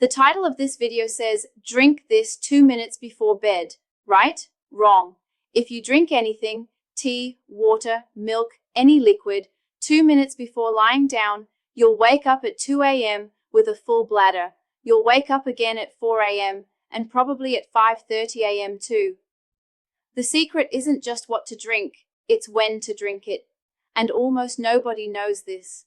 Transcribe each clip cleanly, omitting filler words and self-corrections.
The title of this video says, drink this 2 minutes before bed. Right? Wrong. If you drink anything, tea, water, milk, any liquid, 2 minutes before lying down, you'll wake up at 2 a.m. with a full bladder. You'll wake up again at 4 a.m. and probably at 5:30 a.m. too. The secret isn't just what to drink, it's when to drink it. And almost nobody knows this.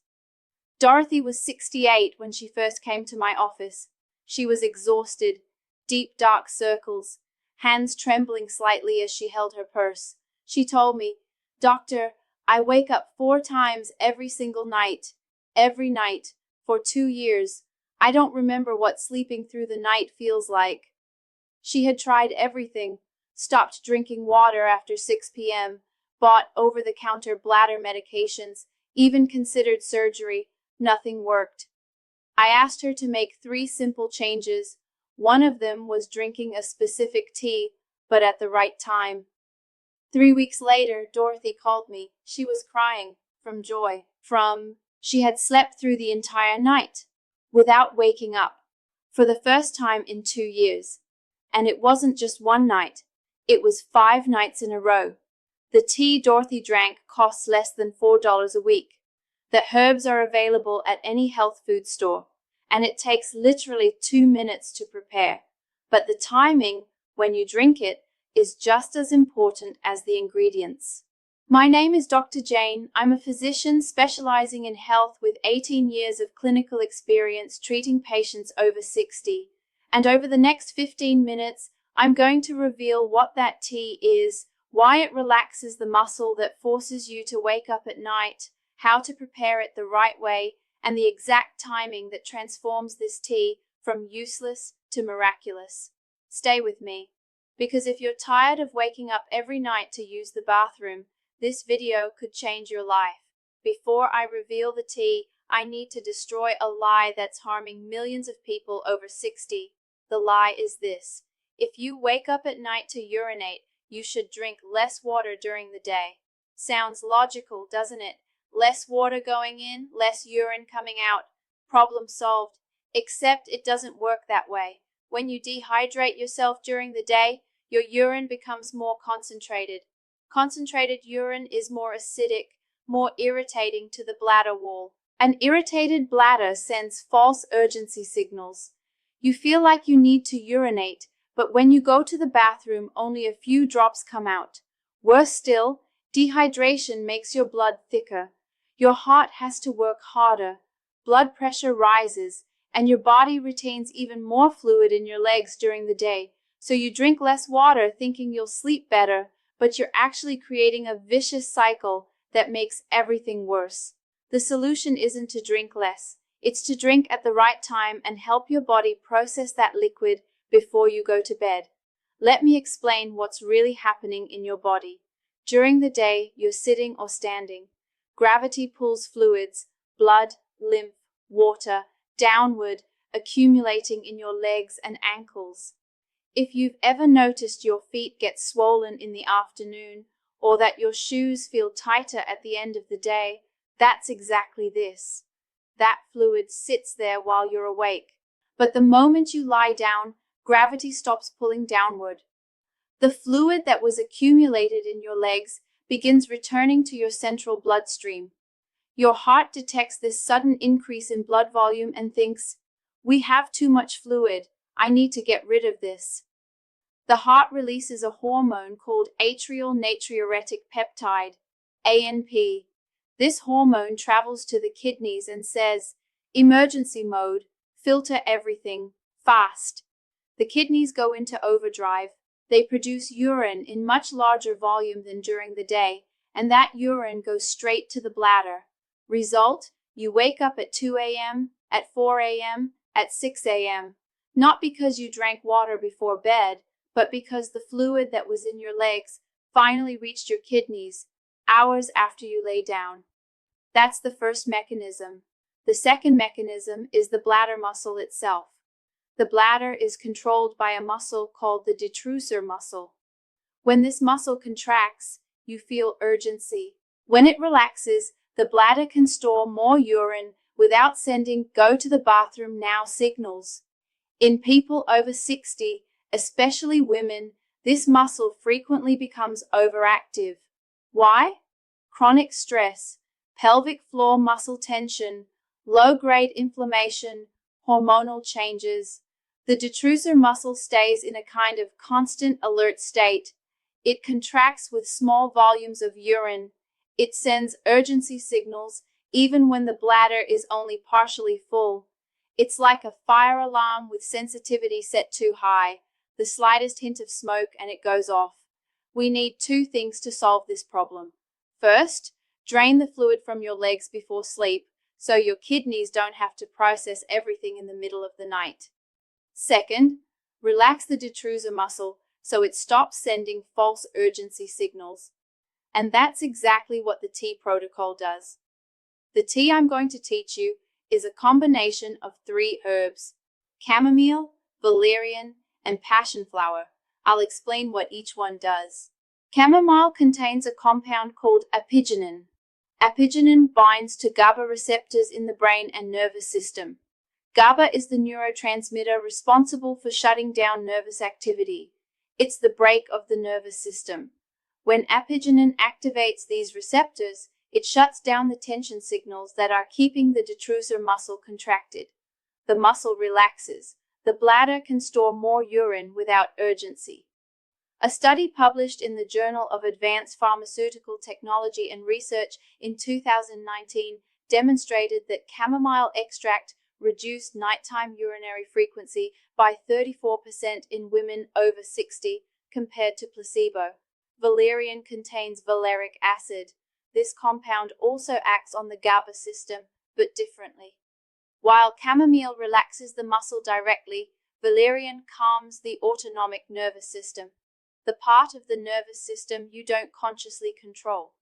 Dorothy was 68 when she first came to my office. She was exhausted, deep dark circles, hands trembling slightly as she held her purse. She told me, "Doctor, I wake up 4 times every single night, every night, for 2 years. I don't remember what sleeping through the night feels like." She had tried everything, stopped drinking water after 6 p.m., bought over-the-counter bladder medications, even considered surgery. Nothing worked. I asked her to make 3 simple changes. One of them was drinking a specific tea, but at the right time. 3 weeks later, Dorothy called me. She was crying from joy. She had slept through the entire night without waking up for the first time in 2 years. And it wasn't just one night. It was 5 nights in a row. The tea Dorothy drank costs less than $4 a week. The herbs are available at any health food store, and it takes literally 2 minutes to prepare. But the timing, when you drink it, is just as important as the ingredients. My name is Dr. Jane. I'm a physician specializing in health with 18 years of clinical experience treating patients over 60. And over the next 15 minutes, I'm going to reveal what that tea is, why it relaxes the muscle that forces you to wake up at night, how to prepare it the right way, and the exact timing that transforms this tea from useless to miraculous. Stay with me, because if you're tired of waking up every night to use the bathroom, this video could change your life. Before I reveal the tea, I need to destroy a lie that's harming millions of people over 60. The lie is this: if you wake up at night to urinate, you should drink less water during the day. Sounds logical, doesn't it? Less water going in, less urine coming out. Problem solved. Except it doesn't work that way. When you dehydrate yourself during the day, your urine becomes more concentrated. Concentrated urine is more acidic, more irritating to the bladder wall. An irritated bladder sends false urgency signals. You feel like you need to urinate, but when you go to the bathroom, only a few drops come out. Worse still, dehydration makes your blood thicker. Your heart has to work harder. Blood pressure rises, and your body retains even more fluid in your legs during the day. So you drink less water thinking you'll sleep better, but you're actually creating a vicious cycle that makes everything worse. The solution isn't to drink less. It's to drink at the right time and help your body process that liquid before you go to bed. Let me explain what's really happening in your body. During the day, you're sitting or standing. Gravity pulls fluids, blood, lymph, water, downward, accumulating in your legs and ankles. If you've ever noticed your feet get swollen in the afternoon, or that your shoes feel tighter at the end of the day, that's exactly this. That fluid sits there while you're awake. But the moment you lie down, gravity stops pulling downward. The fluid that was accumulated in your legs begins returning to your central bloodstream. Your heart detects this sudden increase in blood volume and thinks, "We have too much fluid. I need to get rid of this." The heart releases a hormone called atrial natriuretic peptide, ANP. This hormone travels to the kidneys and says, "Emergency mode, filter everything, fast." The kidneys go into overdrive. They produce urine in much larger volume than during the day, and that urine goes straight to the bladder. Result, you wake up at 2 a.m., at 4 a.m., at 6 a.m., not because you drank water before bed, but because the fluid that was in your legs finally reached your kidneys hours after you lay down. That's the first mechanism. The second mechanism is the bladder muscle itself. The bladder is controlled by a muscle called the detrusor muscle. When this muscle contracts, you feel urgency. When it relaxes, the bladder can store more urine without sending "go to the bathroom now" signals. In people over 60, especially women, this muscle frequently becomes overactive. Why? Chronic stress, pelvic floor muscle tension, low-grade inflammation, hormonal changes. The detrusor muscle stays in a kind of constant alert state. It contracts with small volumes of urine. It sends urgency signals even when the bladder is only partially full. It's like a fire alarm with sensitivity set too high. The slightest hint of smoke and it goes off. We need two things to solve this problem. First, drain the fluid from your legs before sleep so your kidneys don't have to process everything in the middle of the night. Second, relax the detrusor muscle so it stops sending false urgency signals. And that's exactly what the tea protocol does. The tea I'm going to teach you is a combination of 3 herbs: chamomile, valerian, and passion flower. I'll explain what each one does. Chamomile contains a compound called apigenin. Apigenin binds to GABA receptors in the brain and nervous system. GABA is the neurotransmitter responsible for shutting down nervous activity. It's the brake of the nervous system. When apigenin activates these receptors, it shuts down the tension signals that are keeping the detrusor muscle contracted. The muscle relaxes. The bladder can store more urine without urgency. A study published in the Journal of Advanced Pharmaceutical Technology and Research in 2019 demonstrated that chamomile extract reduced nighttime urinary frequency by 34% in women over 60 compared to placebo. Valerian contains valeric acid. This compound also acts on the GABA system, but differently. While chamomile relaxes the muscle directly, valerian calms the autonomic nervous system, the part of the nervous system you don't consciously control.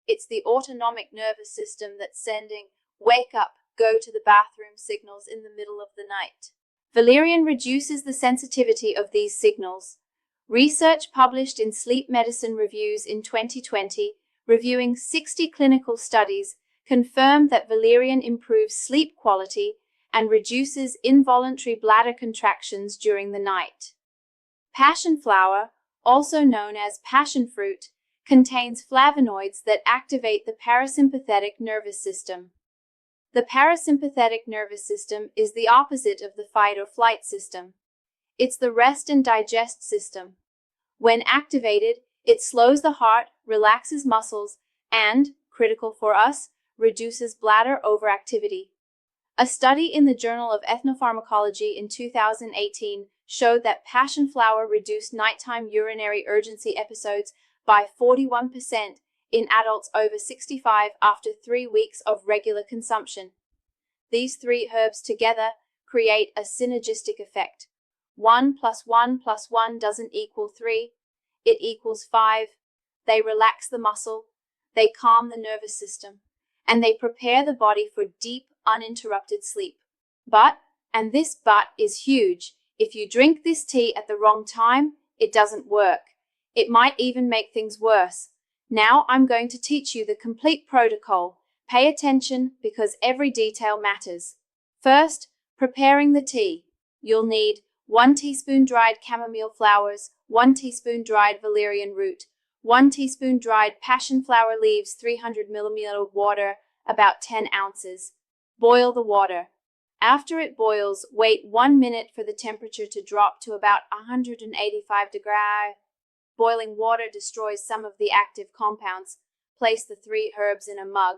It's the autonomic nervous system that's sending "wake up, go to the bathroom" signals in the middle of the night. Valerian reduces the sensitivity of these signals. Research published in Sleep Medicine Reviews in 2020, reviewing 60 clinical studies, confirmed that valerian improves sleep quality and reduces involuntary bladder contractions during the night. Passion flower, also known as passion fruit, contains flavonoids that activate the parasympathetic nervous system. The parasympathetic nervous system is the opposite of the fight or flight system. It's the rest and digest system. When activated, it slows the heart, relaxes muscles, and, critical for us, reduces bladder overactivity. A study in the Journal of Ethnopharmacology in 2018 showed that passion flower reduced nighttime urinary urgency episodes by 41% in adults over 65 after 3 weeks of regular consumption. These 3 herbs together create a synergistic effect. 1 + 1 + 1 doesn't equal 3, it equals 5. They relax the muscle, they calm the nervous system, and they prepare the body for deep, uninterrupted sleep. But, and this but is huge, if you drink this tea at the wrong time, it doesn't work. It might even make things worse. Now I'm going to teach you the complete protocol. Pay attention because every detail matters. First, preparing the tea. You'll need 1 teaspoon dried chamomile flowers, 1 teaspoon dried valerian root, 1 teaspoon dried passion flower leaves, 300 milliliters water, about 10 ounces. Boil the water. After it boils, wait 1 minute for the temperature to drop to about 185 degrees. Boiling water destroys some of the active compounds. Place the 3 herbs in a mug.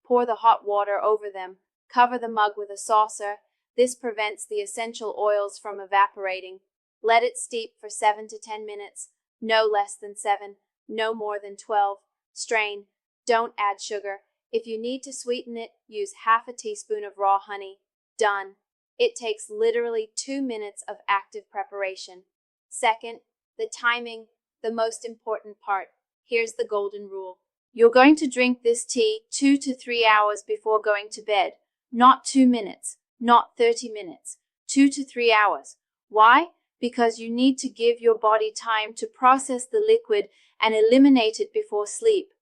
Pour the hot water over them. Cover the mug with a saucer. This prevents the essential oils from evaporating. Let it steep for 7 to 10 minutes, no less than 7, no more than 12. Strain. Don't add sugar. If you need to sweeten it, use half a teaspoon of raw honey. Done. It takes literally 2 minutes of active preparation. Second, the timing, the most important part. Here's the golden rule. You're going to drink this tea 2 to 3 hours before going to bed. Not 2 minutes, not 30 minutes, 2 to 3 hours. Why? Because you need to give your body time to process the liquid and eliminate it before sleep.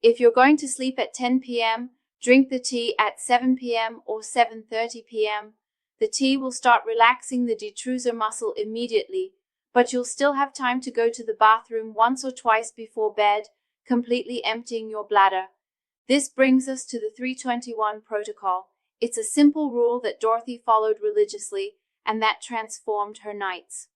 If you're going to sleep at 10 p.m., drink the tea at 7 p.m. or 7:30 p.m. The tea will start relaxing the detrusor muscle immediately, but you'll still have time to go to the bathroom once or twice before bed, completely emptying your bladder. This brings us to the 321 protocol. It's a simple rule that Dorothy followed religiously, and that transformed her nights.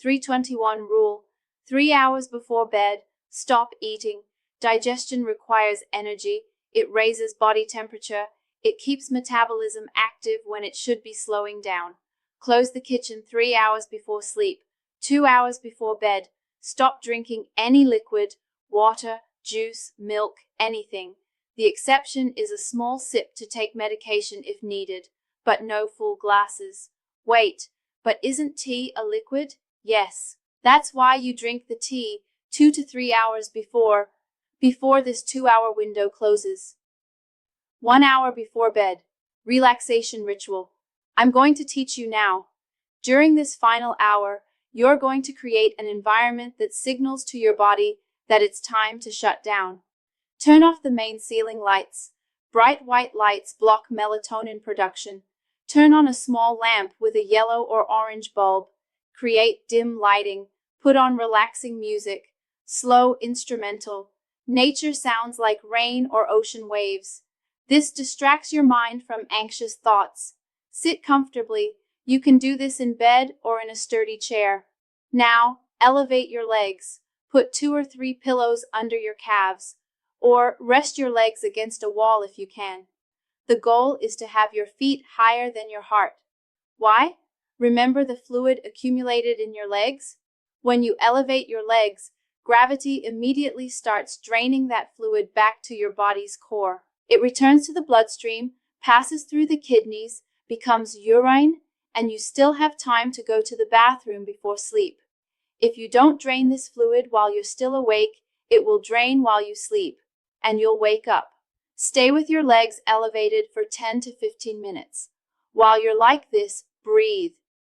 321 rule: 3 hours before bed, stop eating. Digestion requires energy. It raises body temperature. It keeps metabolism active when it should be slowing down. Close the kitchen 3 hours before sleep. 2 hours before bed, stop drinking any liquid, water, juice, milk, anything. The exception is a small sip to take medication if needed, but no full glasses. Wait, but isn't tea a liquid? Yes. That's why you drink the tea 2 to 3 hours before this 2-hour window closes. 1 hour before bed. Relaxation ritual. I'm going to teach you now. During this final hour, you're going to create an environment that signals to your body that it's time to shut down. Turn off the main ceiling lights. Bright white lights block melatonin production. Turn on a small lamp with a yellow or orange bulb. Create dim lighting. Put on relaxing music. Slow instrumental. Nature sounds like rain or ocean waves. This distracts your mind from anxious thoughts. Sit comfortably. You can do this in bed or in a sturdy chair. Now, elevate your legs. Put 2 or 3 pillows under your calves, or rest your legs against a wall if you can. The goal is to have your feet higher than your heart. Why? Remember the fluid accumulated in your legs? When you elevate your legs, gravity immediately starts draining that fluid back to your body's core. It returns to the bloodstream, passes through the kidneys, becomes urine, and you still have time to go to the bathroom before sleep. If you don't drain this fluid while you're still awake, it will drain while you sleep, and you'll wake up. Stay with your legs elevated for 10 to 15 minutes. While you're like this, breathe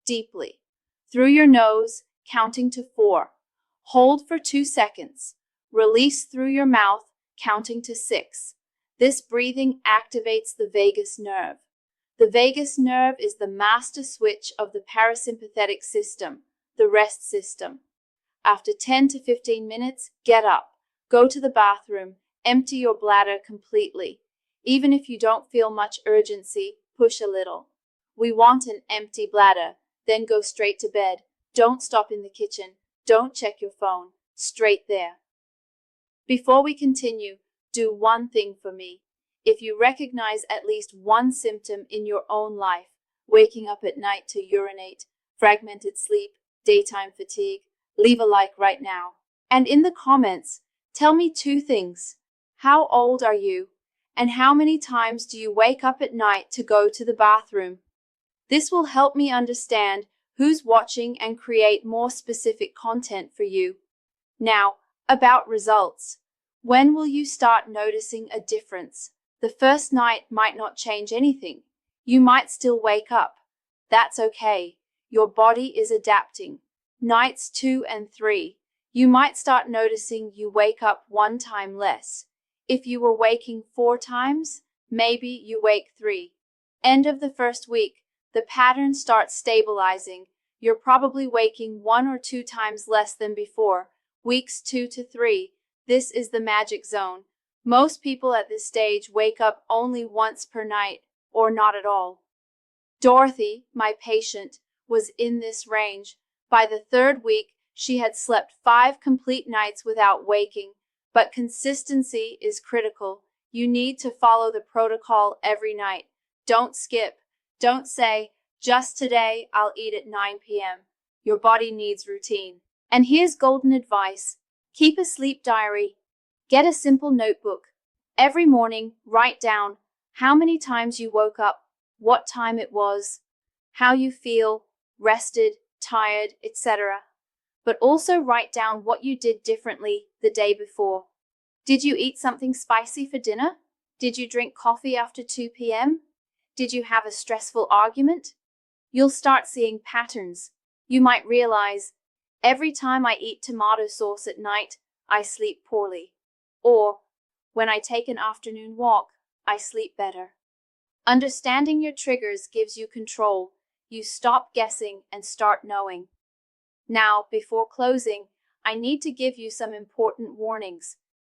deeply. Through your nose, counting to 4. Hold for 2 seconds. Release through your mouth, counting to 6. This breathing activates the vagus nerve. The vagus nerve is the master switch of the parasympathetic system, the rest system. After 10 to 15 minutes, get up. Go to the bathroom. Empty your bladder completely. Even if you don't feel much urgency, push a little. We want an empty bladder. Then go straight to bed. Don't stop in the kitchen. Don't check your phone. Straight there. Before we continue, do one thing for me. If you recognize at least one symptom in your own life, waking up at night to urinate, fragmented sleep, daytime fatigue, leave a like right now. And in the comments, tell me 2 things. How old are you? And how many times do you wake up at night to go to the bathroom? This will help me understand who's watching and create more specific content for you. Now, about results. When will you start noticing a difference? The first night might not change anything. You might still wake up. That's okay. Your body is adapting. Nights 2 and 3. You might start noticing you wake up 1 time less. If you were waking 4 times, maybe you wake 3. End of the first week, the pattern starts stabilizing. You're probably waking 1 or 2 times less than before. Weeks 2 to 3. This is the magic zone. Most people at this stage wake up only once per night, or not at all. Dorothy, my patient, was in this range. By the 3rd week, she had slept 5 complete nights without waking. But consistency is critical. You need to follow the protocol every night. Don't skip. Don't say, just today I'll eat at 9 p.m. Your body needs routine. And here's golden advice. Keep a sleep diary. Get a simple notebook. Every morning, write down how many times you woke up, what time it was, how you feel, rested, tired, etc. But also write down what you did differently the day before. Did you eat something spicy for dinner? Did you drink coffee after 2 p.m.? Did you have a stressful argument? You'll start seeing patterns. You might realize, every time I eat tomato sauce at night, I sleep poorly. Or, when I take an afternoon walk, I sleep better. Understanding your triggers gives you control. You stop guessing and start knowing. Now, before closing, I need to give you some important warnings.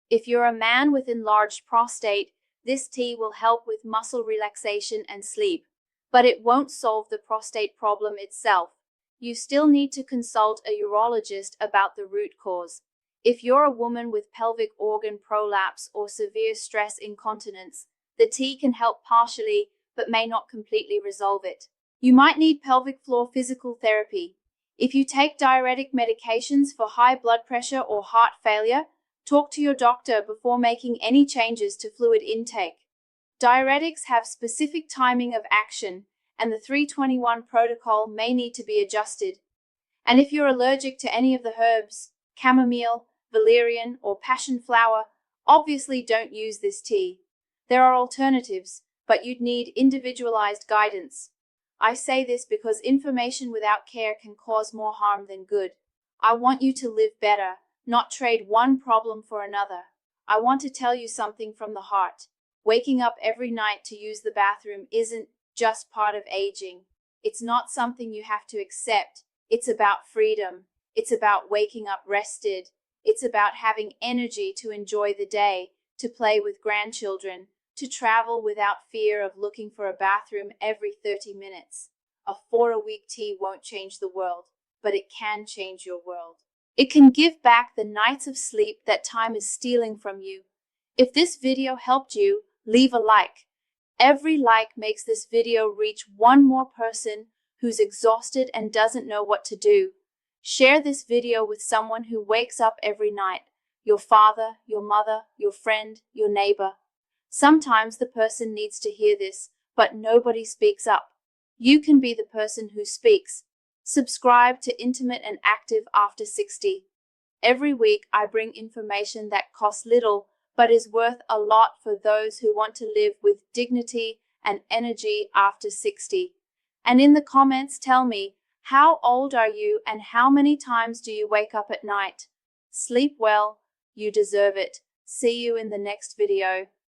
If you're a man with enlarged prostate, this tea will help with muscle relaxation and sleep, but it won't solve the prostate problem itself. You still need to consult a urologist about the root cause. If you're a woman with pelvic organ prolapse or severe stress incontinence, the tea can help partially, but may not completely resolve it. You might need pelvic floor physical therapy. If you take diuretic medications for high blood pressure or heart failure, talk to your doctor before making any changes to fluid intake. Diuretics have specific timing of action, and the 321 protocol may need to be adjusted. And if you're allergic to any of the herbs, chamomile, valerian, or passion flower, obviously don't use this tea. There are alternatives, but you'd need individualized guidance. I say this because information without care can cause more harm than good. I want you to live better, not trade one problem for another. I want to tell you something from the heart. Waking up every night to use the bathroom isn't just part of aging. It's not something you have to accept. It's about freedom. It's about waking up rested. It's about having energy to enjoy the day, to play with grandchildren, to travel without fear of looking for a bathroom every 30 minutes. A 4-a-week tea won't change the world, but it can change your world. It can give back the nights of sleep that time is stealing from you. If this video helped you, leave a like. Every like makes this video reach one more person who's exhausted and doesn't know what to do. Share this video with someone who wakes up every night. Your father, your mother, your friend, your neighbor. Sometimes the person needs to hear this, but nobody speaks up. You can be the person who speaks. Subscribe to Intimate and Active After 60. Every week I bring information that costs little, but is worth a lot for those who want to live with dignity and energy after 60. And in the comments tell me, how old are you and how many times do you wake up at night? Sleep well, you deserve it. See you in the next video.